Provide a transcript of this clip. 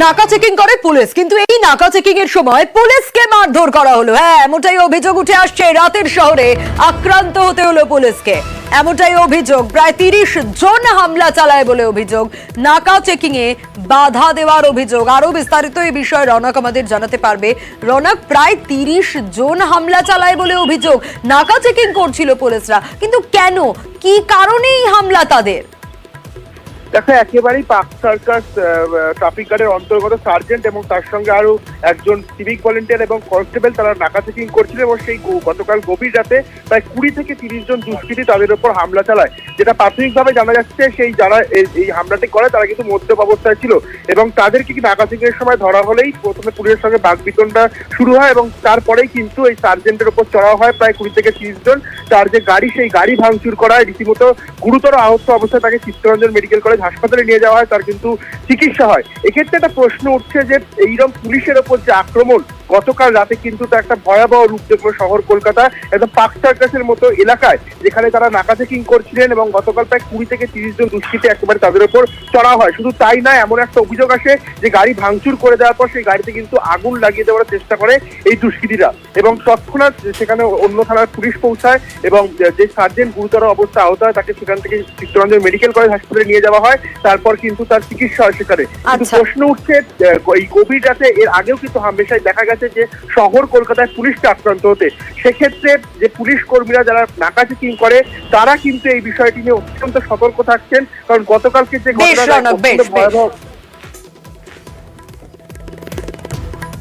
নাকা চেকিং করে পুলিশ, কিন্তু এই নাকা চেকিং এর সময় পুলিশকে মারধর করা হলো। হ্যাঁ, এমনটাই অভিযোগ উঠে আসছে। রাতের শহরে আক্রান্ত হতে হলো পুলিশকে, এমনটাই অভিযোগ। প্রায় 30 জন হামলা চালায় বলে অভিযোগ। নাকা চেকিং এ বাধা দেওয়ার অভিযোগ। আরো বিস্তারিত এই বিষয়ে রনক আমাদের জানাতে পারবে। রনক, প্রায় 30 জন হামলা চালায় বলে অভিযোগ। নাকা চেকিং করছিল পুলিশরা, কিন্তু কেন, কি কারণে এই হামলা তাদের? দেখো, একেবারেই পার্ক সার্কাস ট্রাফিক গার্ডের অন্তর্গত সার্জেন্ট এবং তার সঙ্গে আরো একজন সিভিক ভলেন্টিয়ার এবং কনস্টেবল তারা নাকা চেকিং করছিল এবং সেই গতকাল গভীর রাতে প্রায় 20 থেকে 30 জন দুষ্কৃতী তাদের উপর হামলা চালায়। যেটা প্রাথমিকভাবে জানা যাচ্ছে, সেই যারা এই হামলাটি করে তারা কিন্তু মদ্যপ অবস্থায় ছিল এবং তাদেরকে নাকা চেকিং এর সময় ধরা হলেই প্রথমে পুলিশের সঙ্গে বাকবিতণ্ডা শুরু হয় এবং তারপরেই কিন্তু এই সার্জেন্টের উপর চড়াও হয় প্রায় 20 থেকে 30 জন। তার যে গাড়ি, সেই গাড়ি ভাঙচুর করা হয়, রীতিমতো গুরুতর আহত অবস্থায় তাকে চিত্তরঞ্জন মেডিকেল কলেজ হাসপাতালে নিয়ে যাওয়া হয়, তার কিন্তু চিকিৎসা হয়। এক্ষেত্রে একটা প্রশ্ন উঠছে যে এইরকম পুলিশের ওপর যে আক্রমণ গতকাল রাতে, কিন্তু তা একটা ভয়াবহ রূপ দেখলো শহর কলকাতা, একদম পার্ক সার্কাসের মতো এলাকায়, যেখানে তারা নাকা চেকিং করছিলেন এবং গতকাল প্রায় 20 থেকে 30 জন দুষ্কৃতী একেবারে তাদের উপর চড়া হয়। শুধু তাই নয়, এমন একটা অভিযোগ আসে যে গাড়ি ভাঙচুর করে দেওয়ার পর সেই গাড়িতে কিন্তু আগুন লাগিয়ে দেওয়ার চেষ্টা করে এই দুষ্কৃতীরা এবং তৎক্ষণাৎ সেখানে অন্য থানার পুলিশ পৌঁছায় এবং যে সার্জেন্ট গুরুতর অবস্থা আহত হয় তাকে সেখান থেকে চিত্তরঞ্জন মেডিকেল কলেজ হাসপাতালে নিয়ে যাওয়া হয়, তারপর কিন্তু তার চিকিৎসা হয় সেখানে। কিন্তু প্রশ্ন উঠছে, এই গভীর রাতে এর আগেও কিন্তু হামেশাই দেখা গেছে যে শহর কলকাতায় পুলিশকে আক্রান্ত হতে, সেক্ষেত্রে যে পুলিশ কর্মীরা যারা নাকা চেকিং করে তারা কিন্তু এই বিষয়টি নিয়ে অত্যন্ত সতর্ক থাকছেন, কারণ গতকালকে যে ঘটনা ভয়াবহ